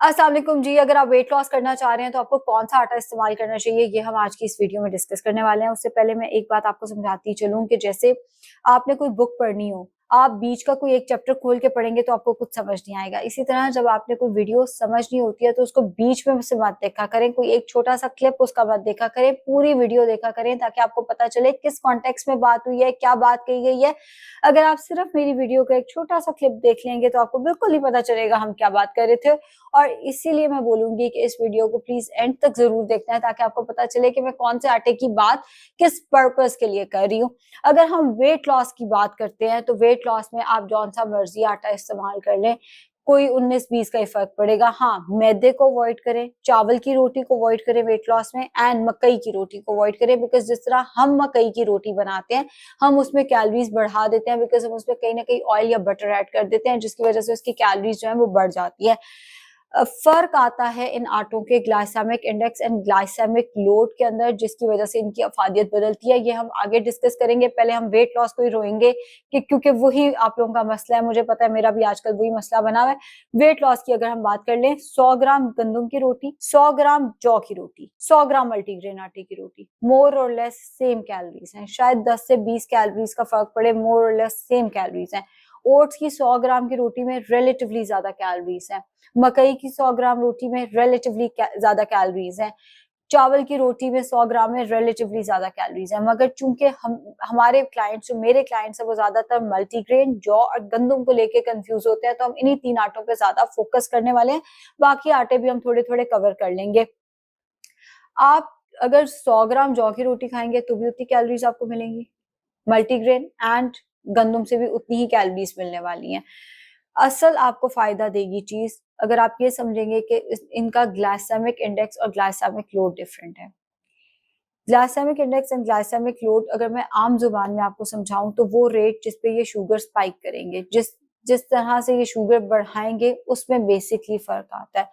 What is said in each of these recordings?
अस्सलाम वालेकुम जी। अगर आप वेट लॉस करना चाह रहे हैं तो आपको कौन सा आटा इस्तेमाल करना चाहिए, ये हम आज की इस वीडियो में डिस्कस करने वाले हैं। उससे पहले मैं एक बात आपको समझाती चलूं कि जैसे आपने कोई बुक पढ़नी हो, आप बीच का कोई एक चैप्टर खोल के पढ़ेंगे तो आपको कुछ समझ नहीं आएगा। इसी तरह जब आपने कोई वीडियो समझनी होती है तो उसको बीच में से मत देखा करें, कोई एक छोटा सा क्लिप उसका मत देखा करें, पूरी वीडियो देखा करें ताकि आपको पता चले किस कॉन्टेक्स्ट में बात हुई है, क्या बात कही गई है। अगर आप सिर्फ मेरी वीडियो का एक छोटा सा क्लिप देख लेंगे तो आपको बिल्कुल नहीं पता चलेगा हम क्या बात कर रहे थे। और इसीलिए मैं बोलूंगी कि इस वीडियो को प्लीज एंड तक जरूर देखना है ताकि आपको पता चले कि मैं कौन से आटे की बात किस पर्पस के लिए कर रही हूँ। अगर हम वेट लॉस की बात करते हैं तो वेट लॉस में आप जौन सा मर्जी आटा इस्तेमाल कर लें, कोई 19-20 का ही फर्क पड़ेगा। हाँ, मैदे को अवॉइड करें, चावल की रोटी को अवॉइड करें वेट लॉस में, एंड मकई की रोटी को अवॉइड करें। बिकॉज जिस तरह हम मकई की रोटी बनाते हैं, हम उसमें कैलोरीज बढ़ा देते हैं, बिकॉज हम उसमें कहीं ना कहीं ऑयल या बटर ऐड कर देते हैं, जिसकी वजह से उसकी कैलोरीज जो है वो बढ़ जाती है। फर्क आता है इन आटों के glycemic index and glycemic load के अंदर, जिसकी वजह से इनकी अफादियत बदलती है। ये हम आगे डिस्कस करेंगे। पहले हम वेट लॉस को ही रोएंगे कि क्योंकि वही आप लोगों का मसला है, मुझे पता है, मेरा भी आजकल वही मसला बना हुआ है। वेट लॉस की अगर हम बात कर लें, 100 ग्राम गंदम की रोटी, 100 ग्राम जौ की रोटी, 100 ग्राम मल्टीग्रेन आटे की रोटी, मोर और लेस सेम कैलोरीज हैं। शायद 10 से 20 कैलोरीज का फर्क पड़े, मोर और लेस सेम कैलोरीज हैं। ओट्स की 100 ग्राम की रोटी में रिलेटिवली ज्यादा कैलोरीज हैं। मकई की 100 ग्राम रोटी में रिलेटिवली ज्यादा कैलोरीज हैं। चावल की रोटी में 100 ग्राम में रिलेटिवली ज्यादा कैलोरीज है। मगर चूंकि हम हमारे क्लाइंट्स जो मेरे क्लाइंट्स है वो ज्यादातर मल्टीग्रेन, जौ और गंदम को लेके कंफ्यूज होते हैं, तो हम इन्हीं 3 आटों पे ज्यादा फोकस करने वाले हैं। बाकी आटे भी हम थोड़े थोड़े कवर कर लेंगे। आप अगर 100 ग्राम जौ की रोटी खाएंगे तो भी उतनी कैलोरीज आपको मिलेंगी, मल्टीग्रेन एंड गंदम से भी उतनी ही कैलोरीज मिलने वाली हैं। असल आपको फायदा देगी चीज अगर आप ये समझेंगे कि इनका ग्लाइसेमिक इंडेक्स और ग्लाइसेमिक लोड डिफरेंट है। Glycemic index and glycemic load अगर मैं आम जुबान में आपको समझाऊं तो वो रेट जिसपे ये शुगर स्पाइक करेंगे, जिस जिस तरह से ये शुगर बढ़ाएंगे, उसमें बेसिकली फर्क आता है।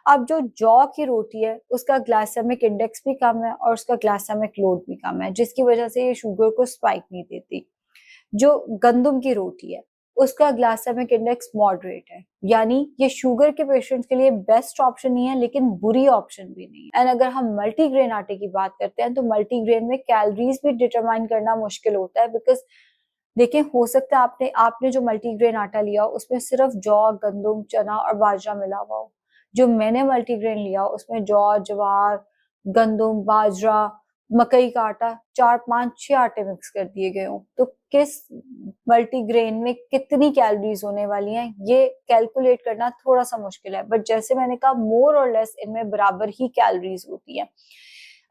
अब जो जौ की रोटी है उसका ग्लाइसेमिक इंडेक्स भी कम है और उसका ग्लाइसेमिक लोड भी कम है, जिसकी वजह से ये शुगर को स्पाइक नहीं देती। जो गंदम की रोटी है उसका ग्लाइसेमिक इंडेक्स मॉडरेट है, यानी ये शुगर के पेशेंट्स के लिए बेस्ट ऑप्शन नहीं है लेकिन बुरी ऑप्शन भी नहीं है। एंड अगर हम मल्टीग्रेन आटे की बात करते हैं तो मल्टीग्रेन में कैलोरीज भी डिटरमाइन करना मुश्किल होता है। बिकॉज देखिए, हो सकता है आपने आपने जो मल्टीग्रेन आटा लिया हो उसमें सिर्फ जौ, गंदम, चना और बाजरा मिला हुआ हो। जो मैंने मल्टीग्रेन लिया उसमें जौ, ज्वार, गंदम, बाजरा, मकई का आटा, 4 5 6 आटे मिक्स कर दिए गए हों, तो किस मल्टीग्रेन में कितनी कैलोरीज होने वाली हैं ये कैलकुलेट करना थोड़ा सा मुश्किल है। बट जैसे मैंने कहा, मोर और लेस इनमें बराबर ही कैलोरीज होती है।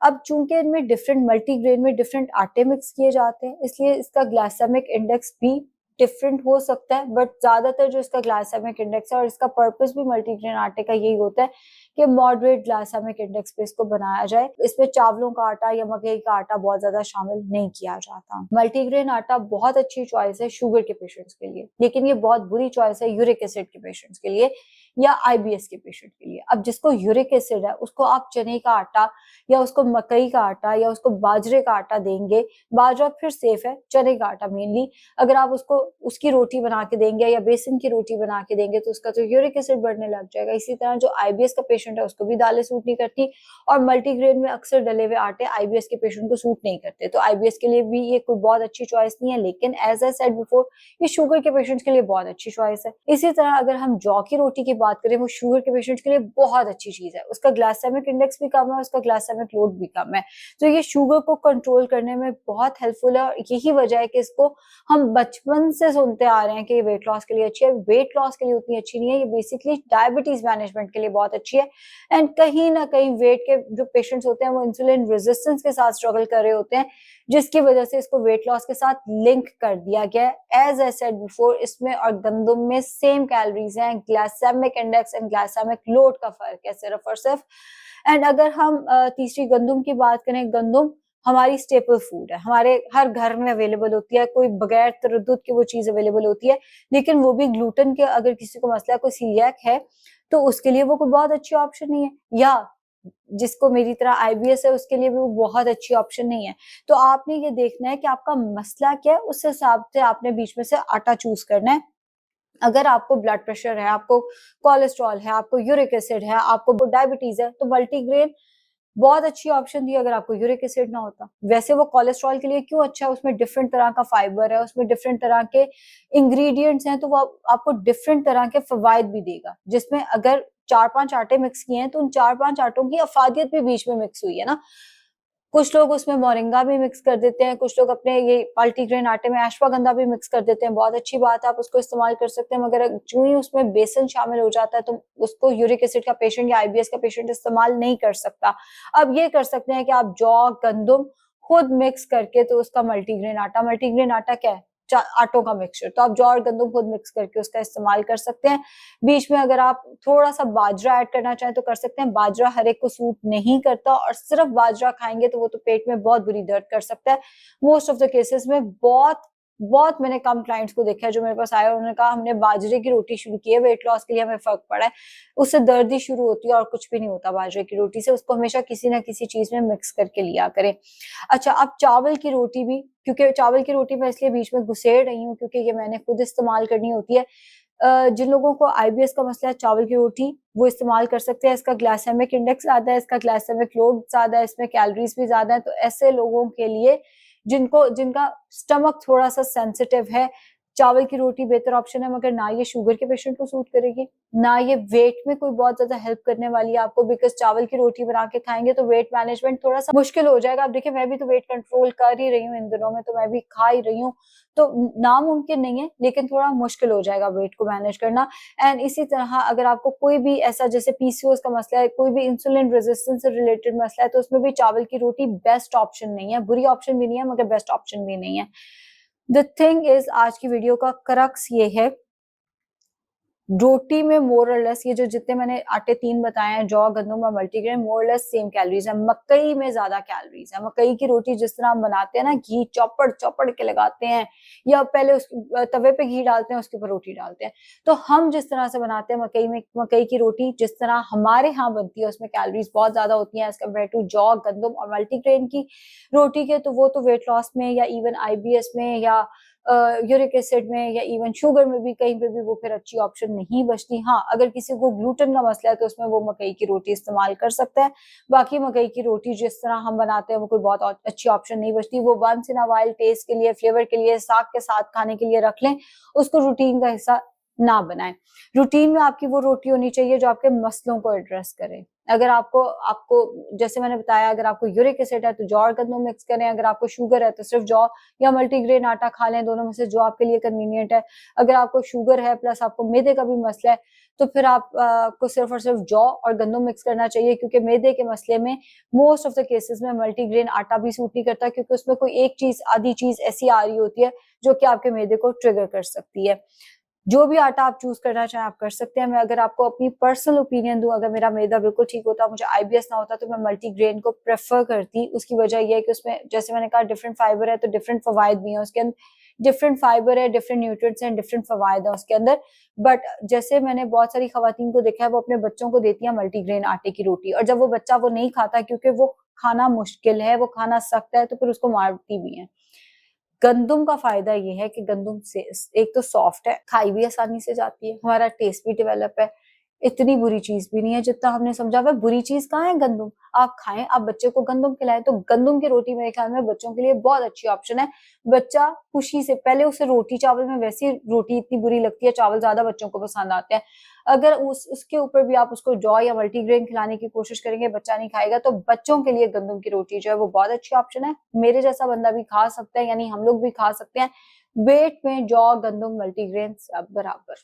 अब चूंकि इनमें डिफरेंट मल्टीग्रेन में डिफरेंट आटे मिक्स किए जाते हैं, इसलिए इसका ग्लाइसेमिक इंडेक्स भी डिफरेंट हो सकता है। बट ज्यादातर जो इसका ग्लाइसेमिक इंडेक्स है, और इसका पर्पस भी मल्टीग्रेन आटे का यही होता है कि मॉडरेट ग्लाइसेमिक इंडेक्स पे इसको बनाया जाए। इसमें चावलों का आटा या मकई का आटा बहुत ज्यादा शामिल नहीं किया जाता। मल्टीग्रेन आटा बहुत अच्छी चॉइस है शुगर के पेशेंट्स के लिए, लेकिन ये बहुत बुरी चॉइस है यूरिक एसिड के पेशेंट्स के लिए या आईबीएस के पेशेंट के लिए। अब जिसको यूरिक एसिड है उसको आप चने का आटा या उसको मकई का आटा या उसको बाजरे का आटा देंगे, बाजरा फिर सेफ है, चने का आटा मेनली। अगर आप उसको उसकी रोटी बना के देंगे या बेसन की रोटी बना के देंगे तो उसका तो यूरिक एसिड बढ़ने लग जाएगा। इसी तरह जो आईबीएस का पेशेंट है उसको भी दालें सूट नहीं करती, और मल्टीग्रेन में अक्सर डले हुए आटे आईबीएस के पेशेंट को सूट नहीं करते, तो आईबीएस के लिए भी ये कोई बहुत अच्छी चॉइस नहीं है। लेकिन एज आई सेड बिफोर, ये शुगर के पेशेंट्स के लिए बहुत अच्छी चॉइस है। इसी तरह अगर हम जौ की रोटी की बात करें, वो शुगर के पेशेंट्स के लिए बहुत अच्छी चीज है। उसका ग्लाइसेमिक इंडेक्स भी कम है, उसका ग्लाइसेमिक लोड भी कम है, तो ये शुगर को कंट्रोल करने में बहुत हेल्पफुल है। और यही वजह है कि इसको हम बचपन से सुनते आ रहे हैं कि ये वेट लॉस के लिए अच्छी है। वेट लॉस के लिए उतनी अच्छी नहीं है, ये बेसिकली डायबिटीज मैनेजमेंट के लिए बहुत अच्छी है। एंड कहीं ना कहीं वेट के जो पेशेंट्स होते हैं वो इंसुलिन रेजिस्टेंस के साथ स्ट्रगल कर रहे होते हैं, जिसकी वजह से इसको वेट लॉस के साथ लिंक कर दिया गया है। एज आई सेड बिफोर, इसमें और गंदम में सेम कैलोरीज हैं, glycemic index and glycemic load का फर्क है सिर्फ और सिर्फ। एंड अगर हम तीसरी गंदम की बात करें, गंदम हमारी स्टेपल फूड है, हमारे हर घर में अवेलेबल होती है, कोई बगैर तरद्दुद के वो चीज अवेलेबल होती है। लेकिन वो भी ग्लूटेन के, अगर किसी को मसला कोई सीलिएक है तो उसके लिए वो कोई बहुत अच्छी ऑप्शन नहीं है, या जिसको मेरी तरह आईबीएस है उसके लिए भी वो बहुत अच्छी ऑप्शन नहीं है। तो आपने ये देखना है कि आपका मसला क्या है, उस हिसाब से आपने बीच में से आटा चूज करना है। अगर आपको ब्लड प्रेशर है, आपको कोलेस्ट्रॉल है, आपको यूरिक एसिड है, आपको डायबिटीज है, तो मल्टीग्रेन बहुत अच्छी ऑप्शन थी अगर आपको यूरिक एसिड ना होता। वैसे वो कोलेस्ट्रॉल के लिए क्यों अच्छा है, उसमें डिफरेंट तरह का फाइबर है, उसमें डिफरेंट तरह के इंग्रेडिएंट्स हैं, तो वो आपको डिफरेंट तरह के फवायद भी देगा, जिसमें अगर 4-5 आटे मिक्स किए हैं तो उन 4-5 आटों की अफादियत भी बीच में मिक्स हुई है ना। कुछ लोग उसमें मोरिंगा भी मिक्स कर देते हैं, कुछ लोग अपने ये मल्टीग्रेन आटे में अश्वगंधा भी मिक्स कर देते हैं, बहुत अच्छी बात है, आप उसको इस्तेमाल कर सकते हैं। मगर जो ही उसमें बेसन शामिल हो जाता है तो उसको यूरिक एसिड का पेशेंट या आईबीएस का पेशेंट इस्तेमाल नहीं कर सकता। अब ये कर सकते हैं कि आप जौ, गंदुम खुद मिक्स करके, तो उसका मल्टीग्रेन आटा क्या है, आटों का मिक्सचर, तो आप जौ और गंदुम खुद मिक्स करके उसका इस्तेमाल कर सकते हैं। बीच में अगर आप थोड़ा सा बाजरा ऐड करना चाहें तो कर सकते हैं। बाजरा हर एक को सूट नहीं करता, और सिर्फ बाजरा खाएंगे तो वो तो पेट में बहुत बुरी दर्द कर सकता है। मोस्ट ऑफ द केसेस में बहुत बहुत मैंने कम क्लाइंट्स को देखा है जो मेरे पास आए और उन्होंने कहा हमने बाजरे की रोटी शुरू की है, वेट लॉस के लिए हमें फर्क पड़ा है। उससे दर्द ही शुरू होती है और कुछ भी नहीं होता बाजरे की रोटी से। उसको हमेशा किसी ना किसी चीज में मिक्स करके लिया करें। अच्छा, अब चावल की रोटी भी, क्योंकि चावल की रोटी मैं इसलिए बीच में घुसेड़ रही हूँ क्योंकि ये मैंने खुद इस्तेमाल करनी होती है। जिन लोगों को आईबीएस का मसला है, चावल की रोटी वो इस्तेमाल कर सकते हैं। इसका ग्लाइसेमिक इंडेक्स ज्यादा है, इसका ग्लाइसेमिक लोड ज्यादा है, इसमें कैलोरीज भी ज्यादा है। तो ऐसे लोगों के लिए जिनका स्टमक थोड़ा सा सेंसिटिव है, चावल की रोटी बेहतर ऑप्शन है। मगर ना ये शुगर के पेशेंट को सूट करेगी, ना ये वेट में कोई बहुत ज्यादा हेल्प करने वाली है आपको, बिकॉज चावल की रोटी बना के खाएंगे तो वेट मैनेजमेंट थोड़ा सा मुश्किल हो जाएगा। अब देखिए, मैं भी तो वेट कंट्रोल कर ही रही हूँ इन दिनों में, तो मैं भी खा ही रही हूँ, तो नामुमकिन नहीं है, लेकिन थोड़ा मुश्किल हो जाएगा वेट को मैनेज करना। एंड इसी तरह अगर आपको कोई भी ऐसा जैसे पीसीओएस का मसला है, कोई भी इंसुलिन रेजिस्टेंस से रिलेटेड मसला है, तो उसमें भी चावल की रोटी बेस्ट ऑप्शन नहीं है। बुरी ऑप्शन भी नहीं है मगर बेस्ट ऑप्शन भी नहीं है। द थिंग इज, आज की वीडियो का क्रक्स ये है, रोटी में मोर और लेस ये जो जितने मैंने आटे 3 बताए हैं, जौ, गंदुम और मल्टीग्रेन, मोर और लेस सेम कैलोरीज है। मकई में ज्यादा कैलोरीज है। मकई की रोटी जिस तरह हम बनाते हैं ना, घी चौपड़ चौपड़ के लगाते हैं, या पहले उस तवे पे घी डालते हैं, उसके ऊपर रोटी डालते हैं, तो हम जिस तरह से बनाते हैं मकई की रोटी जिस तरह हमारे यहाँ बनती है, उसमें कैलोरीज बहुत ज्यादा होती है एज कम्पेयर टू जौ, गंदुम और मल्टीग्रेन की रोटी के। तो वो तो वेट लॉस में या इवन आईबीएस में या यूरिक एसिड में या इवन शुगर में भी कहीं पे भी वो फिर अच्छी ऑप्शन नहीं बचती। हाँ, अगर किसी को ग्लूटेन का मसला है तो उसमें वो मकई की रोटी इस्तेमाल कर सकता है। बाकी मकई की रोटी जिस तरह हम बनाते हैं वो कोई बहुत अच्छी ऑप्शन नहीं बचती। वो once in a while test के लिए, फ्लेवर के लिए, साग के साथ खाने के लिए रख लें, उसको रूटीन का हिस्सा ना बनाएं। रूटीन में आपकी वो रोटी होनी चाहिए जो आपके मसलों को एड्रेस करे। अगर आपको आपको जैसे मैंने बताया, अगर आपको यूरिक एसिड है तो जौ और गंदम मिक्स करें, अगर आपको शुगर है तो सिर्फ जौ या मल्टीग्रेन आटा खा लें, दोनों में से जो आपके लिए कन्वीनियंट है। अगर आपको शुगर है प्लस आपको मैदे का भी मसला है, तो फिर आप को सिर्फ और सिर्फ जौ और गंदम मिक्स करना चाहिए, क्योंकि मैदे के मसले में मोस्ट ऑफ द केसेस में मल्टीग्रेन आटा भी सूट नहीं करता, क्योंकि उसमें कोई एक चीज, आधी चीज ऐसी आ रही होती है जो कि आपके मैदे को ट्रिगर कर सकती है। जो भी आटा आप चूज करना चाहें आप कर सकते हैं। मैं अगर आपको अपनी पर्सनल ओपिनियन दूं, अगर मेरा मैदा बिल्कुल ठीक होता, मुझे आईबीएस ना होता, तो मैं मल्टीग्रेन को प्रेफर करती। उसकी वजह यह है कि उसमें जैसे मैंने कहा डिफरेंट फाइबर है, तो डिफरेंट फवायद भी है उसके अंदर, डिफरेंट फाइबर है, डिफरेंट न्यूट्रिएंट्स हैं, डिफरेंट फवायद है उसके अंदर। बट जैसे मैंने बहुत सारी खवातीन को देखा है, वो अपने बच्चों को देती है मल्टीग्रेन आटे की रोटी, और जब वो बच्चा वो नहीं खाता क्योंकि वो खाना मुश्किल है, वो खाना सख्त है, तो फिर उसको मारती भी है। गंदुम का फायदा ये है कि गंदुम से एक तो सॉफ्ट है, खाई भी आसानी से जाती है, हमारा टेस्ट भी डेवलप है, इतनी बुरी चीज भी नहीं है जितना हमने समझा हुआ है। बुरी चीज कहाँ है? गंदुम। आप खाएं, आप बच्चे को गंदुम खिलाएं, तो गंदुम की रोटी मेरे ख्याल में बच्चों के लिए बहुत अच्छी ऑप्शन है। बच्चा खुशी से, पहले उसे रोटी चावल में वैसी रोटी इतनी बुरी लगती है, चावल ज्यादा बच्चों को पसंद आते हैं। अगर उसके ऊपर भी आप उसको जौ या मल्टीग्रेन खिलाने की कोशिश करेंगे, बच्चा नहीं खाएगा, तो बच्चों के लिए गंदुम की रोटी जो है वो बहुत अच्छी ऑप्शन है। मेरे जैसा बंदा भी खा सकता है, यानी हम लोग भी खा सकते हैं। वेट में जौ, गंदुम, मल्टीग्रेन सब बराबर।